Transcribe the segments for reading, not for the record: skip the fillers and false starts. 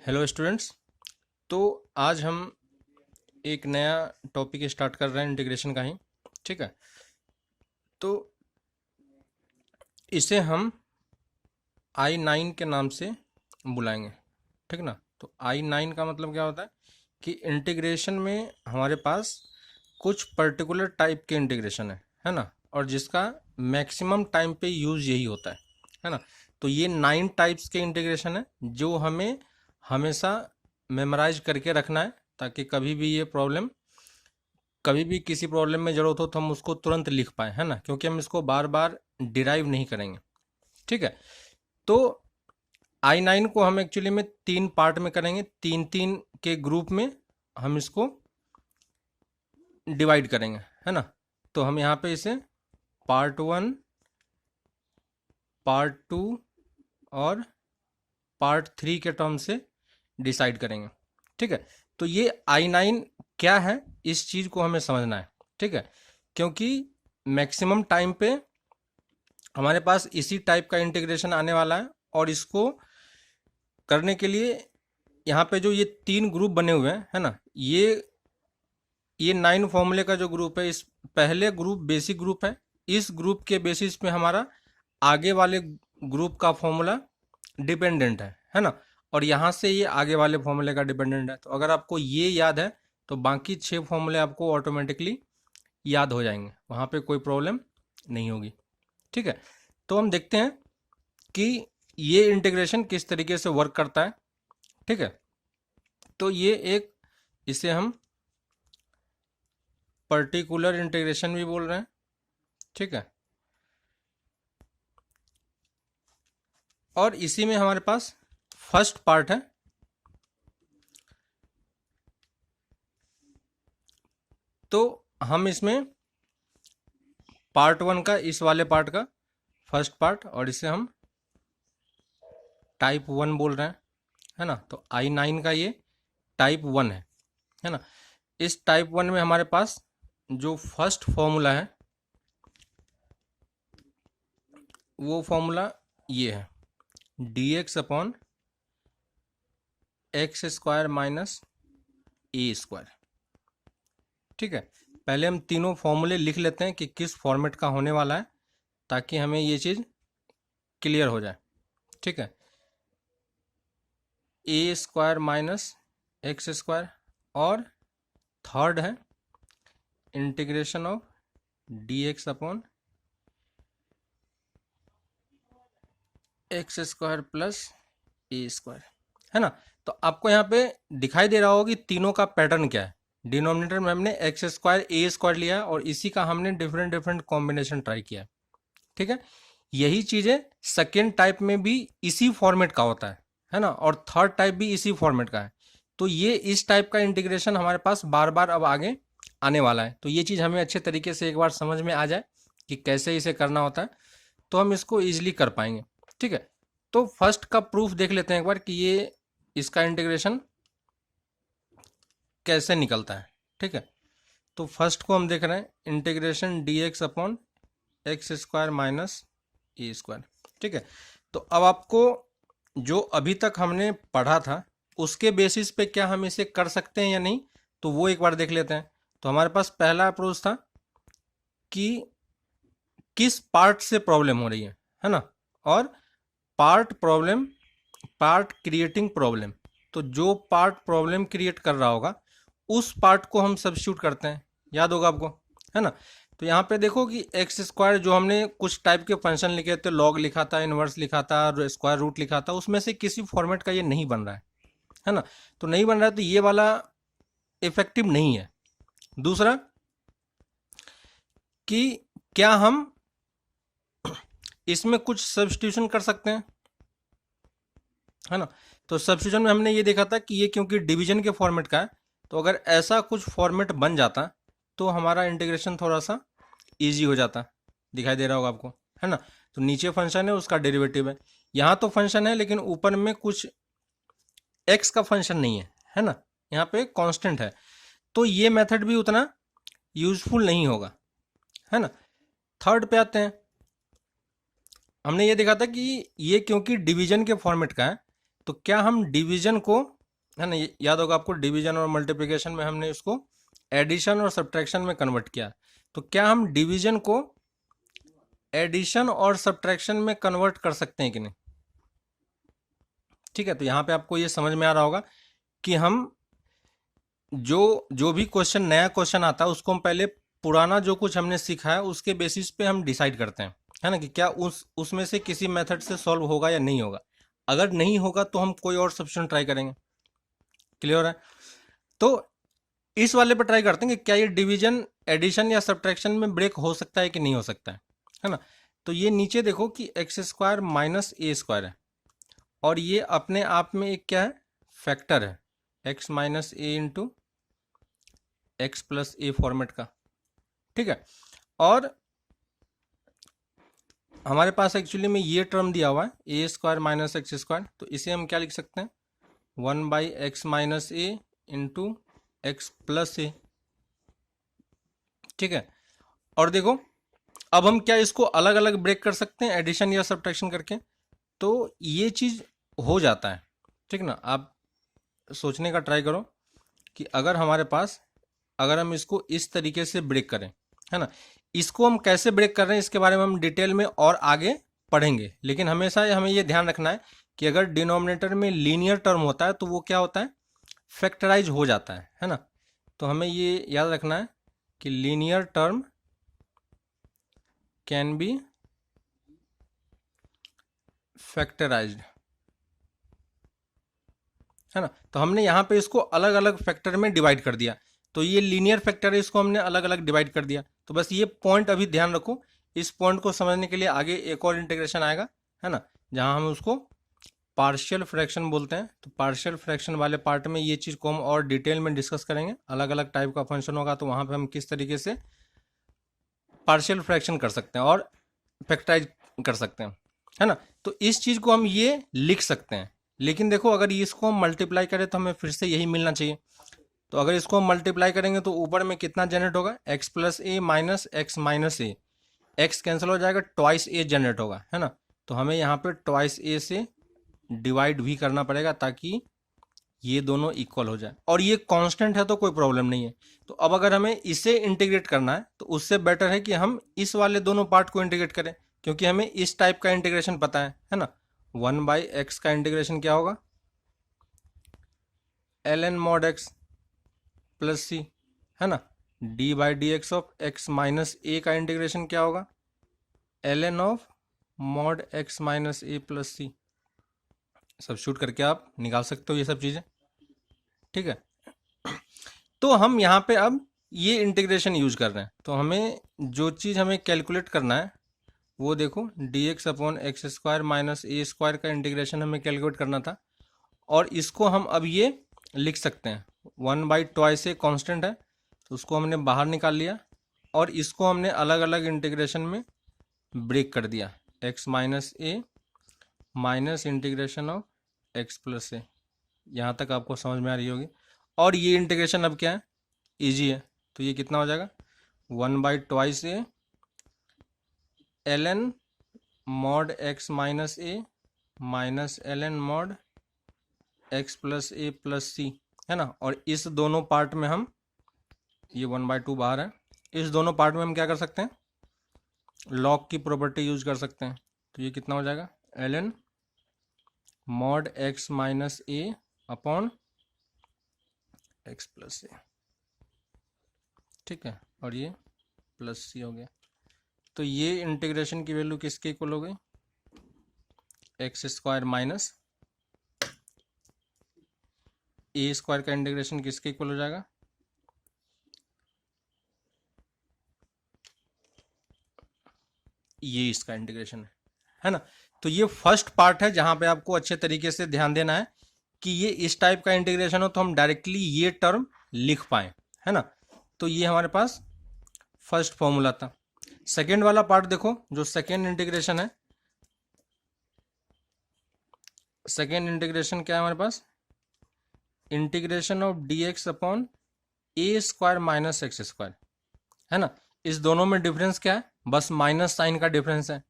Hello students. तो आज हम एक नया टॉपिक स्टार्ट कर रहे हैं इंटीग्रेशन का ही। ठीक है, तो इसे हम I9 के नाम से बुलाएंगे। ठीक ना। तो I9 का मतलब क्या होता है कि इंटीग्रेशन में हमारे पास कुछ पर्टिकुलर टाइप के इंटीग्रेशन है ना, और जिसका मैक्सिमम टाइम पे यूज़ यही होता है ना। तो ये 9 टाइप्स के इंटीग्रेशन है जो हमें हमेशा मेमोराइज करके रखना है, ताकि कभी भी किसी प्रॉब्लम में ज़रूरत हो तो हम उसको तुरंत लिख पाए, है ना, क्योंकि हम इसको बार बार डिराइव नहीं करेंगे। ठीक है, तो I9 को हम एक्चुअली में 3 पार्ट में करेंगे, 3 3 के ग्रुप में हम इसको डिवाइड करेंगे, है ना। तो हम यहाँ पे इसे पार्ट 1, पार्ट 2 और पार्ट 3 के टर्म से डिसाइड करेंगे। ठीक है, तो ये I9 क्या है, इस चीज़ को हमें समझना है। ठीक है, क्योंकि मैक्सिमम टाइम पे हमारे पास इसी टाइप का इंटीग्रेशन आने वाला है, और इसको करने के लिए यहाँ पे जो ये 3 ग्रुप बने हुए हैं, है ना, ये 9 फॉर्मूले का जो ग्रुप है, इस पहले ग्रुप बेसिक ग्रुप है। इस ग्रुप के बेसिस पे हमारा आगे वाले ग्रुप का फॉर्मूला डिपेंडेंट है ना, और यहाँ से ये आगे वाले फॉर्मूले का डिपेंडेंट है। तो अगर आपको ये याद है तो बाकी 6 फॉर्मूले आपको ऑटोमेटिकली याद हो जाएंगे, वहाँ पे कोई प्रॉब्लम नहीं होगी। ठीक है, तो हम देखते हैं कि ये इंटीग्रेशन किस तरीके से वर्क करता है। ठीक है, तो इसे हम पर्टिकुलर इंटीग्रेशन भी बोल रहे हैं। ठीक है, और इसी में हमारे पास फर्स्ट पार्ट है। तो हम इसमें पार्ट 1 का, इस वाले पार्ट का फर्स्ट पार्ट, और इसे हम टाइप 1 बोल रहे हैं, है ना। तो I9 का ये टाइप 1 है ना। इस टाइप 1 में हमारे पास जो फर्स्ट फॉर्मूला है वो फॉर्मूला ये है, dx upon x square minus a square. ठीक है, पहले हम तीनों फॉर्मूले लिख लेते हैं कि किस फॉर्मेट का होने वाला है, ताकि हमें ये चीज़ क्लियर हो जाए। ठीक है, ए स्क्वायर माइनस एक्स स्क्वायर, और थर्ड है integration of d x upon x square plus a square, है ना। तो आपको यहाँ पे दिखाई दे रहा होगा कि तीनों का पैटर्न क्या है। डिनोमिनेटर में हमने एक्स स्क्वायर ए स्क्वायर लिया है, और इसी का हमने डिफरेंट डिफरेंट कॉम्बिनेशन ट्राई किया है। ठीक है, यही चीज़ें सेकेंड टाइप में भी इसी फॉर्मेट का होता है ना, और थर्ड टाइप भी इसी फॉर्मेट का है। तो ये इस टाइप का इंटीग्रेशन हमारे पास बार बार अब आगे आने वाला है। तो ये चीज़ हमें अच्छे तरीके से एक बार समझ में आ जाए कि कैसे इसे करना होता है, तो हम इसको ईजिली कर पाएंगे। ठीक है, तो फर्स्ट का प्रूफ देख लेते हैं एक बार कि ये इसका इंटीग्रेशन कैसे निकलता है। ठीक है, तो फर्स्ट को हम देख रहे हैं, integration d x upon x square minus a square. ठीक है, तो अब आपको जो अभी तक हमने पढ़ा था उसके बेसिस पे क्या हम इसे कर सकते हैं या नहीं, तो वो एक बार देख लेते हैं। तो हमारे पास पहला अप्रोच था कि किस पार्ट से प्रॉब्लम हो रही है ना, और पार्ट क्रिएटिंग प्रॉब्लम। तो जो पार्ट प्रॉब्लम क्रिएट कर रहा होगा उस पार्ट को हम सब्स्टिट्यूट करते हैं, याद होगा आपको, है ना। तो यहाँ पे देखो कि एक्स स्क्वायर जो हमने कुछ टाइप के फंक्शन लिखे थे, लॉग लिखा था, इनवर्स लिखा था, स्क्वायर रूट लिखा था, उसमें से किसी फॉर्मेट का ये नहीं बन रहा है ना। तो नहीं बन रहा है तो ये वाला इफेक्टिव नहीं है। दूसरा कि क्या हम इसमें कुछ सब्स्टिट्यूशन कर सकते हैं, है ना। तो सब्स्टिट्यूशन में हमने ये देखा था कि ये क्योंकि डिवीजन के फॉर्मेट का है, तो अगर ऐसा कुछ फॉर्मेट बन जाता तो हमारा इंटीग्रेशन थोड़ा सा इजी हो जाता। दिखाई दे रहा होगा आपको, है ना। तो नीचे फंक्शन है, उसका डेरिवेटिव है। यहाँ तो फंक्शन है लेकिन ऊपर में कुछ एक्स का फंक्शन नहीं है ना, यहाँ पे कांस्टेंट है। तो ये मेथड भी उतना यूजफुल नहीं होगा, है ना। थर्ड पे आते हैं, हमने ये देखा था कि ये क्योंकि डिवीजन के फॉर्मेट का है, तो क्या हम डिवीजन को है ना, याद होगा आपको, डिवीजन और मल्टीप्लिकेशन में हमने इसको एडिशन और सब्ट्रैक्शन में कन्वर्ट किया। तो क्या हम डिवीजन को एडिशन और सब्ट्रैक्शन में कन्वर्ट कर सकते हैं कि नहीं? ठीक है, तो यहाँ पे आपको ये समझ में आ रहा होगा कि हम जो भी क्वेश्चन, नया क्वेश्चन आता है, उसको हम पहले पुराना जो कुछ हमने सीखा है उसके बेसिस पे हम डिसाइड करते हैं, है ना, कि क्या उसमें से किसी मेथड से सॉल्व होगा या नहीं होगा। अगर नहीं होगा तो हम कोई और सॉल्यूशन ट्राई करेंगे। क्लियर है? तो इस वाले पर ट्राई करते हैं कि क्या ये डिवीजन, एडिशन या सब्ट्रैक्शन में ब्रेक हो सकता है कि नहीं हो सकता है ना। तो ये नीचे देखो कि x square minus a square है, और ये अपने आप में एक क्या है, फैक्टर है, एक्स माइनस ए इंटू एक्स प्लस ए फॉर्मेट का। ठीक है, और हमारे पास एक्चुअली में ये टर्म दिया हुआ है ए स्क्वायर माइनस एक्स स्क्वायर, तो इसे हम क्या लिख सकते हैं, 1/x माइनस ए इंटू एक्स प्लस ए। ठीक है, और देखो अब हम क्या इसको अलग अलग ब्रेक कर सकते हैं एडिशन या सब्ट्रैक्शन करके, तो ये चीज़ हो जाता है। ठीक ना, आप सोचने का ट्राई करो कि अगर हमारे पास, अगर हम इसको इस तरीके से ब्रेक करें, है ना, इसको हम कैसे ब्रेक कर रहे हैं इसके बारे में हम डिटेल में और आगे पढ़ेंगे, लेकिन हमेशा हमें ये ध्यान रखना है कि अगर डिनोमिनेटर में लीनियर टर्म होता है तो वो क्या होता है, फैक्टराइज हो जाता है ना। तो हमें ये याद रखना है कि linear term can be factorised, है ना। तो हमने यहाँ पे इसको अलग अलग फैक्टर में डिवाइड कर दिया, तो ये लीनियर फैक्टर है, इसको हमने अलग अलग डिवाइड कर दिया। तो बस ये पॉइंट अभी ध्यान रखो, इस पॉइंट को समझने के लिए आगे एक और इंटीग्रेशन आएगा, है ना, जहाँ हम उसको पार्शियल फ्रैक्शन बोलते हैं। तो पार्शियल फ्रैक्शन वाले पार्ट में ये चीज़ को हम और डिटेल में डिस्कस करेंगे, अलग अलग टाइप का फंक्शन होगा तो वहाँ पर हम किस तरीके से पार्शियल फ्रैक्शन कर सकते हैं और फैक्टराइज कर सकते हैं, है ना। तो इस चीज़ को हम ये लिख सकते हैं, लेकिन देखो अगर इसको हम मल्टीप्लाई करें तो हमें फिर से यही मिलना चाहिए। तो अगर इसको हम मल्टीप्लाई करेंगे तो ऊपर में कितना जनरेट होगा, एक्स प्लस ए माइनस एक्स माइनस ए, एक्स कैंसिल हो जाएगा, ट्वाइस ए जनरेट होगा, है ना। तो हमें यहाँ पे ट्वाइस ए से डिवाइड भी करना पड़ेगा ताकि ये दोनों इक्वल हो जाए, और ये कांस्टेंट है तो कोई प्रॉब्लम नहीं है। तो अब अगर हमें इसे इंटीग्रेट करना है तो उससे बेटर है कि हम इस वाले दोनों पार्ट को इंटीग्रेट करें, क्योंकि हमें इस टाइप का इंटीग्रेशन पता है ना। 1/x का इंटीग्रेशन क्या होगा, ln mod x plus C, है ना। d/dx ऑफ x माइनस ए का इंटीग्रेशन क्या होगा, ln of mod x minus A plus C. Substitute करके आप निकाल सकते हो ये सब चीज़ें। ठीक है, तो हम यहाँ पे अब ये इंटीग्रेशन यूज कर रहे हैं, तो हमें जो चीज़ हमें कैलकुलेट करना है वो देखो, dx upon x square minus a square का इंटीग्रेशन हमें कैलकुलेट करना था, और इसको हम अब ये लिख सकते हैं 1/2 ए कांस्टेंट है, तो उसको हमने बाहर निकाल लिया, और इसको हमने अलग अलग इंटीग्रेशन में ब्रेक कर दिया, x minus a minus integration of x plus a. यहाँ तक आपको समझ में आ रही होगी, और ये इंटीग्रेशन अब क्या है, इजी है। तो ये कितना हो जाएगा, 1/2 a ln mod x minus a minus ln mod x plus a plus C, है ना। और इस दोनों पार्ट में हम, ये 1/2 बाहर है, इस दोनों पार्ट में हम क्या कर सकते हैं, लॉग की प्रॉपर्टी यूज कर सकते हैं। तो ये कितना हो जाएगा, ln mod x minus a upon x plus ए। ठीक है, और ये प्लस सी हो गया। तो ये इंटीग्रेशन की वैल्यू किसके इक्वल हो गई, x square minus a square का इंटीग्रेशन किसके इक्वल हो जाएगा, ये इसका इंटीग्रेशन है ना। तो ये फर्स्ट पार्ट है जहां पे आपको अच्छे तरीके से ध्यान देना है कि ये इस टाइप का इंटीग्रेशन हो तो हम डायरेक्टली ये टर्म लिख पाए, है ना। तो ये हमारे पास फर्स्ट फॉर्मूला था। सेकेंड वाला पार्ट देखो, जो सेकेंड इंटीग्रेशन है, सेकेंड इंटीग्रेशन क्या है हमारे पास, integration of d x upon a square minus x square, है ना। इस दोनों में डिफरेंस क्या है, बस माइनस साइन का डिफरेंस है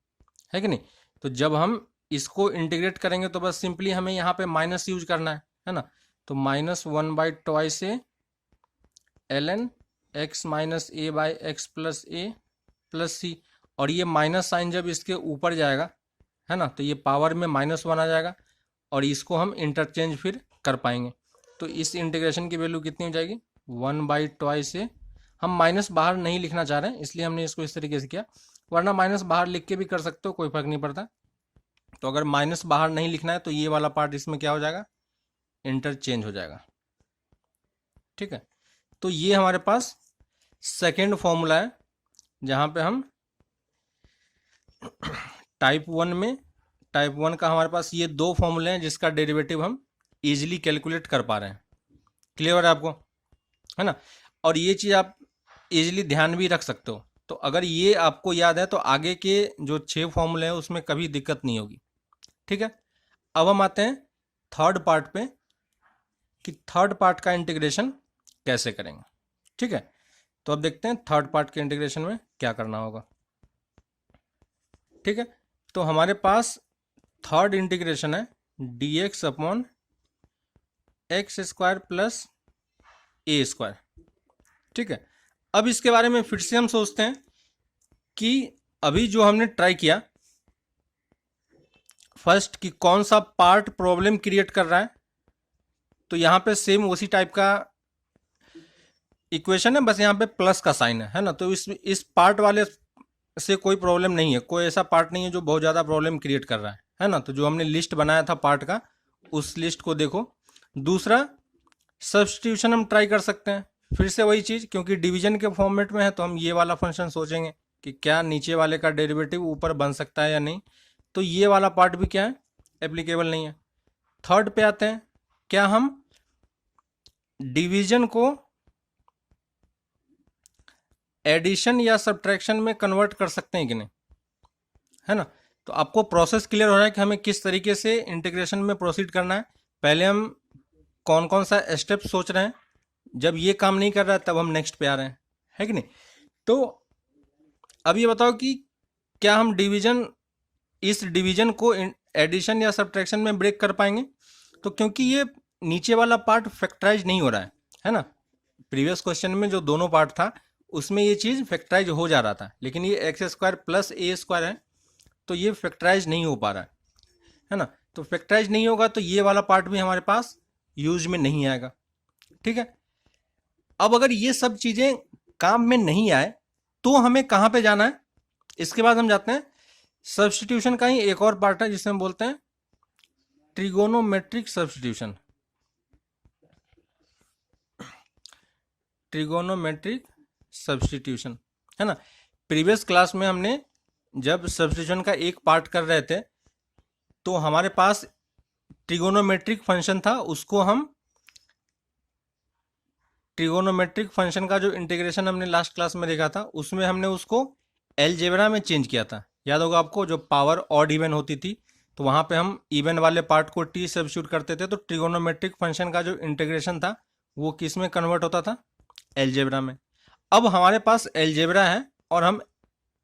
कि नहीं। तो जब हम इसको इंटीग्रेट करेंगे तो बस सिंपली हमें यहाँ पे माइनस यूज करना है ना। तो -1/2 ln x minus a by x plus a plus C, और ये माइनस साइन जब इसके ऊपर जाएगा है ना, तो ये पावर में -1 आ जाएगा और इसको हम इंटरचेंज फिर कर पाएंगे। तो इस इंटीग्रेशन की वैल्यू कितनी हो जाएगी 1/2 से, हम माइनस बाहर नहीं लिखना चाह रहे हैं इसलिए हमने इसको इस तरीके से किया, वरना माइनस बाहर लिख के भी कर सकते हो, कोई फर्क नहीं पड़ता। तो अगर माइनस बाहर नहीं लिखना है तो ये वाला पार्ट इसमें क्या हो जाएगा, इंटरचेंज हो जाएगा। ठीक है, तो ये हमारे पास सेकेंड फॉर्मूला है जहाँ पे हम टाइप 1 का हमारे पास ये दो फॉर्मूले हैं जिसका डेरिवेटिव हम इजीली कैलकुलेट कर पा रहे हैं। क्लियर है आपको, है ना। और ये चीज़ आप इजीली ध्यान भी रख सकते हो, तो अगर ये आपको याद है तो आगे के जो 6 फॉर्मूले हैं उसमें कभी दिक्कत नहीं होगी। ठीक है, अब हम आते हैं थर्ड पार्ट पे कि थर्ड पार्ट का इंटीग्रेशन कैसे करेंगे। ठीक है, तो अब देखते हैं थर्ड पार्ट के इंटीग्रेशन में क्या करना होगा। ठीक है, तो हमारे पास थर्ड इंटीग्रेशन है dx upon x square plus a square. ठीक है, अब इसके बारे में फिर से हम सोचते हैं कि अभी जो हमने ट्राई किया फर्स्ट कि कौन सा पार्ट प्रॉब्लम क्रिएट कर रहा है, तो यहाँ पे सेम उसी टाइप का इक्वेशन है, बस यहाँ पे प्लस का साइन है ना। तो इस पार्ट वाले से कोई प्रॉब्लम नहीं है, कोई ऐसा पार्ट नहीं है जो बहुत ज़्यादा प्रॉब्लम क्रिएट कर रहा है ना। तो जो हमने लिस्ट बनाया था पार्ट का उस लिस्ट को देखो। दूसरा सब्स्टिट्यूशन हम ट्राई कर सकते हैं, फिर से वही चीज़, क्योंकि डिवीजन के फॉर्मेट में है तो हम ये वाला फंक्शन सोचेंगे कि क्या नीचे वाले का डेरिवेटिव ऊपर बन सकता है या नहीं, तो ये वाला पार्ट भी क्या है, एप्लीकेबल नहीं है। थर्ड पे आते हैं, क्या हम डिवीजन को एडिशन या सब्ट्रैक्शन में कन्वर्ट कर सकते हैं कि नहीं, है ना। तो आपको प्रोसेस क्लियर हो रहा है कि हमें किस तरीके से इंटीग्रेशन में प्रोसीड करना है। पहले हम कौन कौन सा स्टेप सोच रहे हैं, जब ये काम नहीं कर रहा है तब हम नेक्स्ट पे आ रहे हैं, है कि नहीं। तो अब ये बताओ कि क्या हम इस डिवीजन को एडिशन या सब्ट्रैक्शन में ब्रेक कर पाएंगे। तो क्योंकि ये नीचे वाला पार्ट फैक्टराइज नहीं हो रहा है ना। प्रीवियस क्वेश्चन में जो दोनों पार्ट था उसमें ये चीज़ फैक्टराइज हो जा रहा था, लेकिन ये x square plus a square है तो ये फैक्टराइज नहीं हो पा रहा है ना। तो फैक्टराइज नहीं होगा तो ये वाला पार्ट भी हमारे पास यूज में नहीं आएगा। ठीक है, अब अगर ये सब चीज़ें काम में नहीं आए तो हमें कहाँ पे जाना है, इसके बाद हम जाते हैं सब्स्टिट्यूशन का ही एक और पार्ट है जिसे हम बोलते हैं ट्रिगोनोमेट्रिक सब्स्टिट्यूशन। ट्रिगोनोमेट्रिक सब्स्टिट्यूशन, है ना। प्रीवियस क्लास में हमने जब सब्स्टिट्यूशन का एक पार्ट कर रहे थे तो हमारे पास ट्रिगोनोमेट्रिक फंक्शन था, उसको हम ट्रिगोनोमेट्रिक फंक्शन का जो इंटीग्रेशन हमने लास्ट क्लास में देखा था उसमें हमने उसको अलजेब्रा में चेंज किया था। याद होगा आपको, जो पावर ऑड इवन होती थी तो वहाँ पे हम इवन वाले पार्ट को टी सब्स्टिट्यूट करते थे, तो ट्रिगोनोमेट्रिक फंक्शन का जो इंटीग्रेशन था वो किस में कन्वर्ट होता था, अलजेब्रा में। अब हमारे अलजेब्रा अलजेब्रा है और हम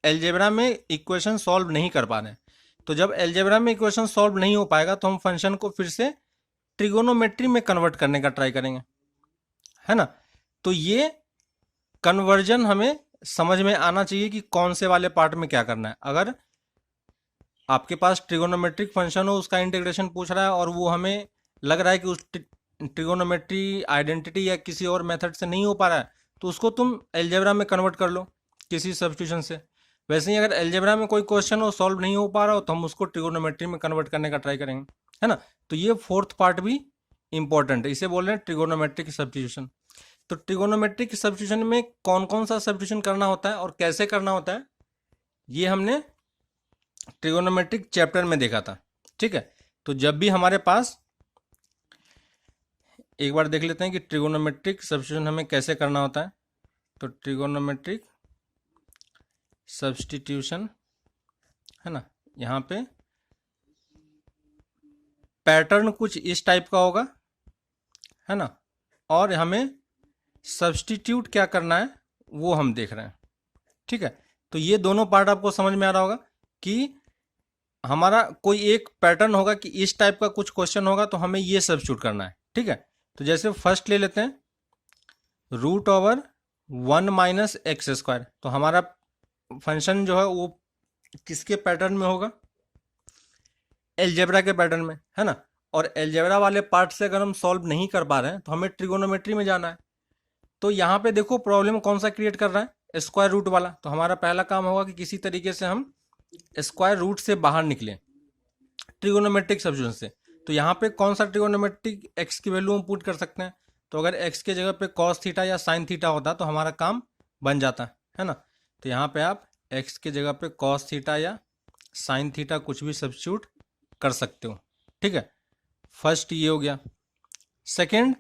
अलजेब्रा में इक्वेशन सॉल्व नहीं कर पा रहे हैं, तो जब अलजेब्रा में इक्वेशन सॉल्व नहीं हो पाएगा तो हम फंक्शन को फिर से ट्रिगोनोमेट्री में कन्वर्ट करने का ट्राई करेंगे, है ना। तो ये कन्वर्जन हमें समझ में आना चाहिए कि कौन से वाले पार्ट में क्या करना है। अगर आपके पास ट्रिगोनोमेट्रिक फंक्शन हो, उसका इंटीग्रेशन पूछ रहा है और वो हमें लग रहा है कि उस ट्रिगोनोमेट्री आइडेंटिटी या किसी और मेथड से नहीं हो पा रहा है, तो उसको तुम अलजेब्रा में कन्वर्ट कर लो किसी सब्स्टिट्यूशन से। वैसे ही अगर अलजेब्रा में कोई क्वेश्चन हो सॉल्व नहीं हो पा रहा हो तो हम उसको ट्रिगोनोमेट्री में कन्वर्ट करने का ट्राई करेंगे, है ना। तो ये फोर्थ पार्ट भी इंपॉर्टेंट है, इसे बोल रहे हैं ट्रिगोनोमेट्रिक सब्स्टिट्यूशन। तो ट्रिगोनोमेट्रिक सब्स्टिट्यूशन में कौन कौन सा सब्स्टिट्यूशन करना होता है और कैसे करना होता है ये हमने ट्रिगोनोमेट्रिक चैप्टर में देखा था। ठीक है, तो जब भी हमारे पास, एक बार देख लेते हैं कि ट्रिगोनोमेट्रिक सब्स्टिट्यूशन हमें कैसे करना होता है। तो ट्रिगोनोमेट्रिक सब्स्टिट्यूशन, है ना, यहाँ पे पैटर्न कुछ इस टाइप का होगा, है ना, और हमें सब्स्टिट्यूट क्या करना है वो हम देख रहे हैं। ठीक है, तो ये दोनों पार्ट आपको समझ में आ रहा होगा कि हमारा कोई एक पैटर्न होगा कि इस टाइप का कुछ क्वेश्चन होगा तो हमें ये सब्स्टिट्यूट करना है। ठीक है, तो जैसे फर्स्ट ले लेते हैं root over 1 minus x square, तो हमारा फंक्शन जो है वो किसके पैटर्न में होगा, एलजेब्रा के पैटर्न में, है ना। और एलजेब्रा वाले पार्ट से अगर हम सॉल्व नहीं कर पा रहे हैं तो हमें ट्रिगोनोमेट्री में जाना है। तो यहाँ पे देखो प्रॉब्लम कौन सा क्रिएट कर रहा है, स्क्वायर रूट वाला। तो हमारा पहला काम होगा कि किसी तरीके से हम स्क्वायर रूट से बाहर निकलें ट्रिगोनोमेट्रिक सब्स्टिट्यूशन से। तो यहाँ पे कौन सा ट्रिगोनोमेट्रिक एक्स की वैल्यू हम पुट कर सकते हैं, तो अगर एक्स के जगह पे कॉस थीटा या साइन थीटा होता तो हमारा काम बन जाता है ना। तो यहाँ पे आप एक्स के जगह पे कॉस थीटा या साइन थीटा कुछ भी सब्स्टिट्यूट कर सकते हो, ठीक है। फर्स्ट ये हो गया। सेकंड,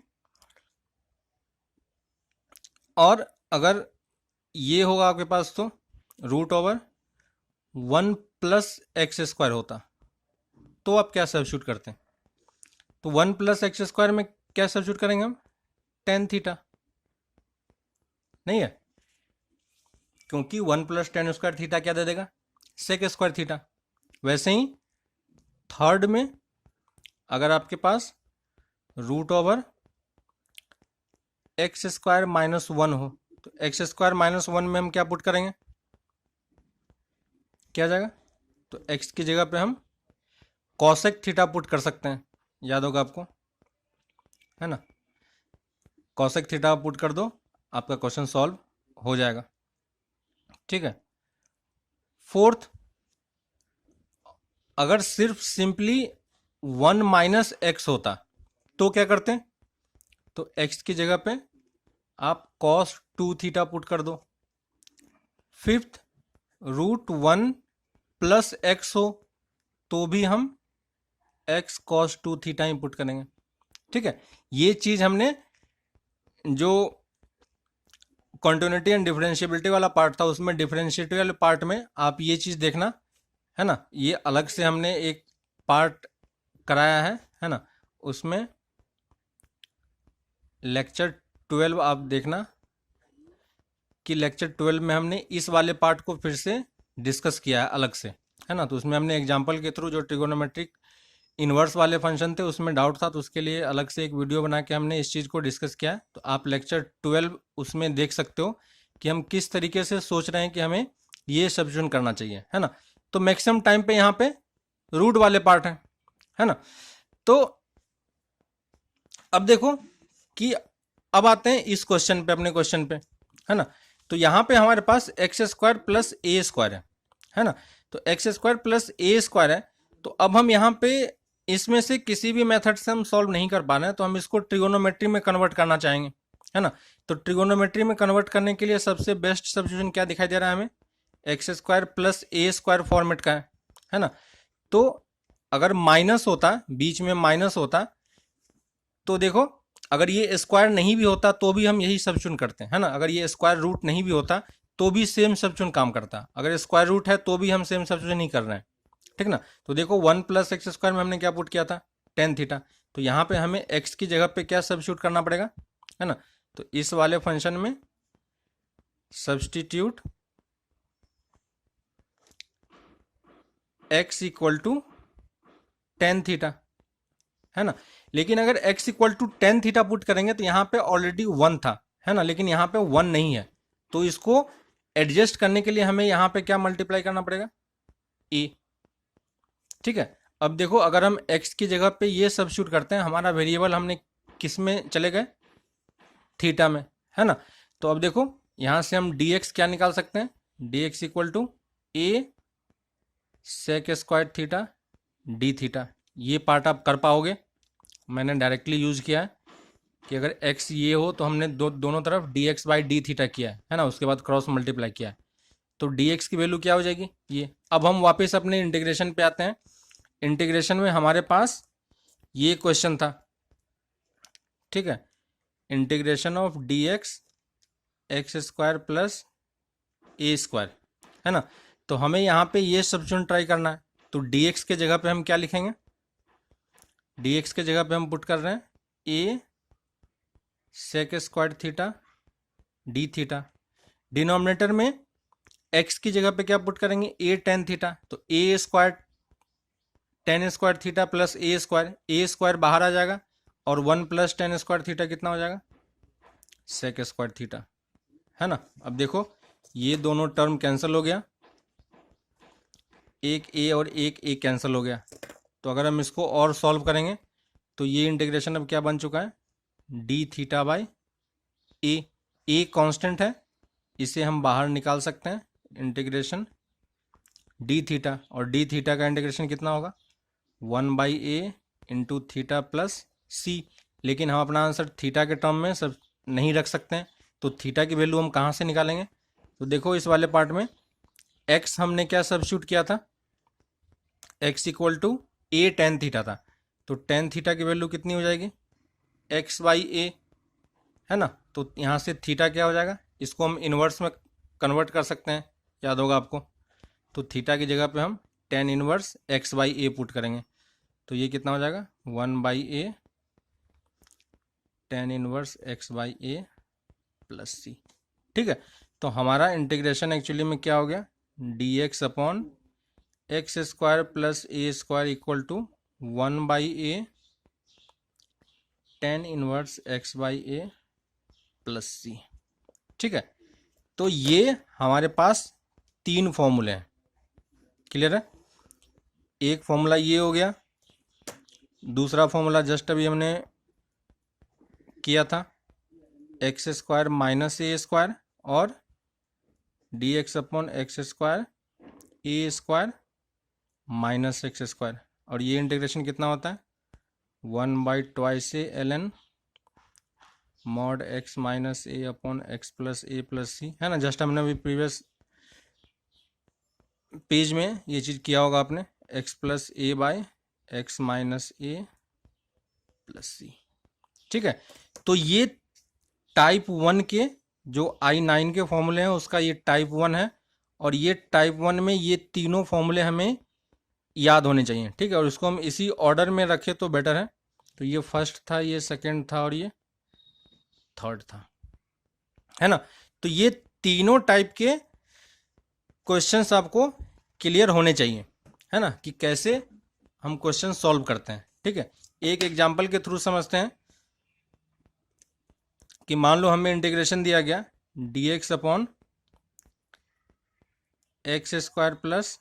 और अगर ये होगा आपके पास तो root over 1 plus X square होता, तो आप क्या सब्स्टिट्यूट करते हैं, तो 1 प्लस एक्स स्क्वायर में क्या सब्स्टिट्यूट करेंगे हम, टेन थीटा नहीं है, क्योंकि 1 प्लस टेन स्क्वायर थीटा क्या दे देगा, सेक स्क्वायर थीटा। वैसे ही थर्ड में अगर आपके पास root over x square minus 1 हो, तो एक्स स्क्वायर माइनस 1 में हम क्या पुट करेंगे, क्या जाएगा, तो एक्स की जगह पे हम कॉसेक थीटा पुट कर सकते हैं, याद होगा आपको, है ना। कॉसेक थीटा पुट कर दो, आपका क्वेश्चन सॉल्व हो जाएगा, ठीक है। फोर्थ, अगर सिर्फ सिंपली 1 माइनस एक्स होता तो क्या करते हैं, तो एक्स की जगह पे आप कॉस 2 थीटा पुट कर दो। फिफ्थ, रूट 1 प्लस एक्स हो तो भी हम एक्स कॉस 2 थीटा ही पुट करेंगे, ठीक है। ये चीज हमने जो कॉन्टिन्यूटी एंड डिफरेंशिएबिलिटी वाला पार्ट था उसमें डिफरेंशिएबिलिटी वाले पार्ट में आप ये चीज देखना, है ना। ये अलग से हमने एक पार्ट कराया है ना। उसमें लेक्चर 12 आप देखना कि लेक्चर 12 में हमने इस वाले पार्ट को फिर से डिस्कस किया है अलग से, है ना। तो उसमें हमने एग्जांपल के थ्रू जो ट्रिगोनोमेट्रिक इन्वर्स वाले फंक्शन थे उसमें डाउट था, तो उसके लिए अलग से एक वीडियो बना के हमने इस चीज़ को डिस्कस किया है। तो आप लेक्चर 12 उसमें देख सकते हो कि हम किस तरीके से सोच रहे हैं कि हमें ये सब्स्टिट्यूशन करना चाहिए, है ना। तो मैक्सिमम टाइम पे यहाँ पे रूट वाले पार्ट है ना। तो अब देखो कि अब आते हैं इस क्वेश्चन पे, अपने क्वेश्चन पे, है ना। तो यहाँ पे हमारे पास x square plus a square है ना। तो x square plus a square है। तो अब हम यहाँ पे इसमें से किसी भी मेथड से हम सॉल्व नहीं कर पा रहे हैं, तो हम इसको ट्रिगोनोमेट्री में कन्वर्ट करना चाहेंगे, है ना। तो ट्रिगोनोमेट्री में कन्वर्ट करने के लिए सबसे बेस्ट सब्स्टिट्यूशन क्या दिखाई दे रहा है हमें, x square plus a square format का है ना। तो अगर माइनस होता, बीच में माइनस होता, तो देखो अगर ये स्क्वायर नहीं भी होता तो भी हम यही सब्स्टिट्यूशन करते हैं, है ना। अगर ये स्क्वायर रूट नहीं भी होता तो भी सेम सब्स्टिट्यूशन काम करता, अगर स्क्वायर रूट है तो भी हम सेम सब्स्टिट्यूशन नहीं कर रहे हैं, ठीक ना। तो देखो 1 प्लस एक्स स्क्वायर में हमने क्या पुट किया था, टेन थीटा। तो यहाँ पे हमें एक्स की जगह पे क्या सब्स्टिट्यूट करना पड़ेगा, है ना। तो इस वाले फंक्शन में substitute X equal to tan theta, है ना। लेकिन अगर x equal to tan theta put करेंगे तो यहाँ पे ऑलरेडी 1 था, है ना, लेकिन यहाँ पे 1 नहीं है। तो इसको एडजस्ट करने के लिए हमें यहाँ पे क्या मल्टीप्लाई करना पड़ेगा, a, ठीक है। अब देखो अगर हम x की जगह पे ये सब्स्टिट्यूट करते हैं, हमारा वेरिएबल हमने किस में चले गए, थीटा में, है ना। तो अब देखो यहाँ से हम dx क्या निकाल सकते हैं, dx equal to a sec square theta D theta. ये पार्ट आप कर पाओगे, मैंने डायरेक्टली यूज किया है कि अगर x ये हो तो हमने दोनों तरफ dx बाई डी थीटा किया है ना, उसके बाद क्रॉस मल्टीप्लाई किया है। तो dx की वैल्यू क्या हो जाएगी ये। अब हम वापस अपने इंटीग्रेशन पे आते हैं। इंटीग्रेशन में हमारे पास ये क्वेश्चन था, ठीक है, integration of dx x square plus a square, है ना। तो हमें यहाँ पे ये सब्स्टिट्यूशन ट्राई करना है। तो dx के जगह पे हम क्या लिखेंगे, dx के जगह पे हम पुट कर रहे हैं a sec square theta D theta. Denominator में x की जगह पे क्या पुट करेंगे, a टेन थीटा। तो a square tan square theta plus a square बाहर आ जाएगा और 1 प्लस टेन स्क्वायर थीटा कितना हो जाएगा, सेक स्क्वायर थीटा, है ना। अब देखो ये दोनों टर्म कैंसिल हो गया, एक ए और एक ए कैंसिल हो गया। तो अगर हम इसको और सॉल्व करेंगे तो ये इंटीग्रेशन अब क्या बन चुका है, D theta by a constant है, इसे हम बाहर निकाल सकते हैं, इंटीग्रेशन डी थीटा, और डी थीटा का इंटीग्रेशन कितना होगा, 1/a इंटू थीटा प्लस सी। लेकिन हम अपना आंसर थीटा के टर्म में सब नहीं रख सकते हैं, तो थीटा की वैल्यू हम कहाँ से निकालेंगे। तो देखो इस वाले पार्ट में x हमने क्या सब्स्टिट्यूट किया था, x equal to A tan theta था, तो टेन थीटा की वैल्यू कितनी हो जाएगी, x/a, है ना। तो यहाँ से थीटा क्या हो जाएगा, इसको हम इन्वर्स में कन्वर्ट कर सकते हैं, याद होगा आपको। तो थीटा की जगह पे हम टेन इन्वर्स x/a पुट करेंगे, तो ये कितना हो जाएगा, 1/a tan inverse x/a plus C. ठीक है, तो हमारा इंटीग्रेशन एक्चुअली में क्या हो गया, dx upon x square plus a square equal to 1/a tan inverse x/a plus C. ठीक है, तो ये हमारे पास तीन फॉर्मूले हैं, क्लियर है। एक फॉर्मूला ये हो गया, दूसरा फॉर्मूला जस्ट अभी हमने किया था, x square minus a square और d x upon x square a square minus x square, और ये इंटीग्रेशन कितना होता है, 1/2 ln mod x minus a upon x plus a plus C, है ना। जस्ट हमने अभी प्रीवियस पेज में ये चीज़ किया होगा आपने, x plus A bye x minus A plus C. ठीक है, तो ये टाइप 1 के जो I9 के फॉर्मूले हैं उसका ये टाइप 1 है, और ये टाइप 1 में ये तीनों फॉर्मूले हमें याद होने चाहिए। ठीक है, और इसको हम इसी ऑर्डर में रखें तो बेटर है। तो ये फर्स्ट था, ये सेकंड था और ये थर्ड था, है ना। तो ये तीनों टाइप के क्वेश्चंस आपको क्लियर होने चाहिए, है ना, कि कैसे हम क्वेश्चन सॉल्व करते हैं। ठीक है, एक एग्जांपल के थ्रू समझते हैं कि मान लो हमें इंटीग्रेशन दिया गया dx upon x square plus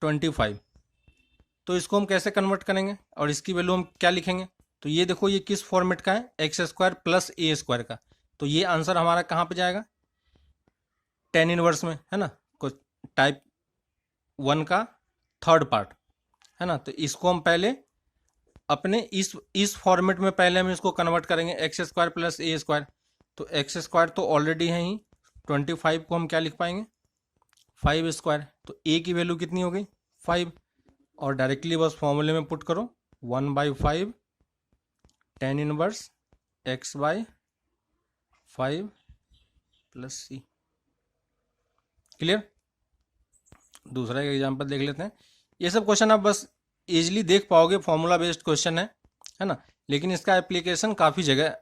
25, तो इसको हम कैसे कन्वर्ट करेंगे और इसकी वैल्यू हम क्या लिखेंगे। तो ये देखो ये किस फॉर्मेट का है, x square plus a square का, तो ये आंसर हमारा कहाँ पे जाएगा, टेन इनवर्स में, है ना, टाइप 1 का थर्ड पार्ट, है ना। तो इसको हम पहले अपने इस फॉर्मेट में पहले हम इसको कन्वर्ट करेंगे, x square plus a square, तो एक्स स्क्वायर तो ऑलरेडी है ही, 25 को हम क्या लिख पाएंगे, 5 स्क्वायर, तो ए की वैल्यू कितनी हो गई 5, और डायरेक्टली बस फॉर्मूले में पुट करो 1/5 टेन इनवर्स x/5 प्लस सी। क्लियर। दूसरा एक एग्जांपल देख लेते हैं। ये सब क्वेश्चन आप बस इजीली देख पाओगे, फॉर्मूला बेस्ड क्वेश्चन है ना, लेकिन इसका एप्लीकेशन काफ़ी जगह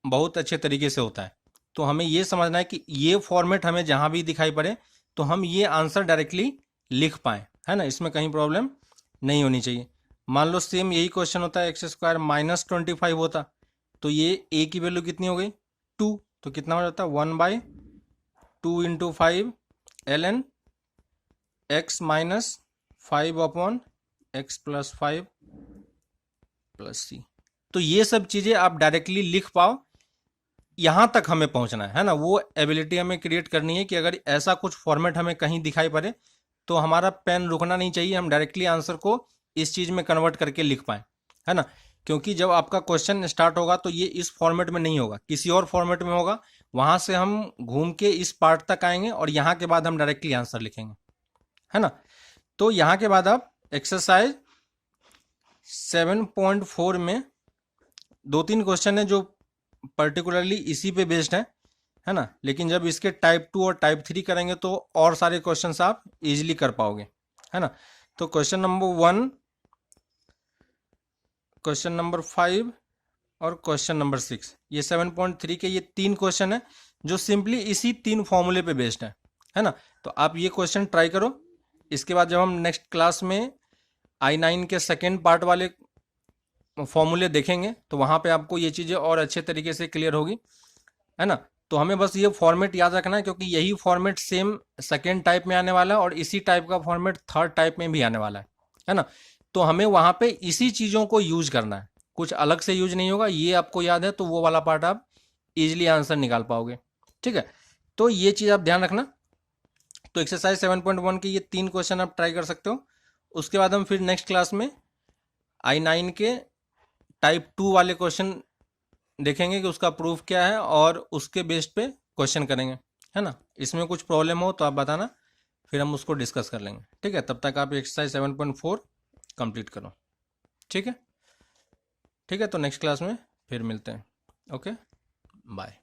बहुत अच्छे तरीके से होता है। तो हमें ये समझना है कि ये फॉर्मेट हमें जहाँ भी दिखाई पड़े तो हम ये आंसर डायरेक्टली लिख पाएँ, है ना, इसमें कहीं प्रॉब्लम नहीं होनी चाहिए। मान लो सेम यही क्वेश्चन होता है, एक्स स्क्वायर माइनस 25 होता, तो ये ए की वैल्यू कितनी हो गई 2, तो कितना हो जाता है 1/2 into 5 ln x minus 5 upon x plus 5 plus C. तो ये सब चीज़ें आप डायरेक्टली लिख पाओ, यहाँ तक हमें पहुँचना है ना, वो एबिलिटी हमें क्रिएट करनी है कि अगर ऐसा कुछ फॉर्मेट हमें कहीं दिखाई पड़े तो हमारा पेन रुकना नहीं चाहिए, हम डायरेक्टली आंसर को इस चीज़ में कन्वर्ट करके लिख पाएँ, है ना। क्योंकि जब आपका क्वेश्चन स्टार्ट होगा तो ये इस फॉर्मेट में नहीं होगा, किसी और फॉर्मेट में होगा, वहाँ से हम घूम के इस पार्ट तक आएंगे और यहाँ के बाद हम डायरेक्टली आंसर लिखेंगे, है ना। तो यहाँ के बाद आप एक्सरसाइज 7.4 में 2-3 क्वेश्चन है जो पर्टिकुलरली इसी पे बेस्ड है ना, लेकिन जब इसके टाइप 2 और टाइप 3 करेंगे तो और सारे क्वेश्चंस आप इजीली कर पाओगे, है ना। तो क्वेश्चन नंबर 1, क्वेश्चन नंबर 5 और क्वेश्चन नंबर 6, ये 7.3 के ये 3 क्वेश्चन है जो सिंपली इसी 3 फॉर्मूले पे बेस्ड है ना। तो आप ये क्वेश्चन ट्राई करो। इसके बाद जब हम नेक्स्ट क्लास में I9 के सेकेंड पार्ट वाले फॉर्मूले देखेंगे तो वहाँ पे आपको ये चीज़ें और अच्छे तरीके से क्लियर होगी, है ना। तो हमें बस ये फॉर्मेट याद रखना है, क्योंकि यही फॉर्मेट सेम सेकेंड टाइप में आने वाला है और इसी टाइप का फॉर्मेट थर्ड टाइप में भी आने वाला है ना। तो हमें वहाँ पे इसी चीज़ों को यूज करना है, कुछ अलग से यूज नहीं होगा। ये आपको याद है तो वो वाला पार्ट आप इजिली आंसर निकाल पाओगे, ठीक है। तो ये चीज़ आप ध्यान रखना। तो एक्सरसाइज 7.1 के ये 3 क्वेश्चन आप ट्राई कर सकते हो। उसके बाद हम फिर नेक्स्ट क्लास में I9 के टाइप 2 वाले क्वेश्चन देखेंगे कि उसका प्रूफ क्या है और उसके बेस्ड पे क्वेश्चन करेंगे, है ना। इसमें कुछ प्रॉब्लम हो तो आप बताना, फिर हम उसको डिस्कस कर लेंगे, ठीक है। तब तक आप एक्सरसाइज 7.4 कंप्लीट करो, ठीक है। ठीक है, तो नेक्स्ट क्लास में फिर मिलते हैं। Okay, bye.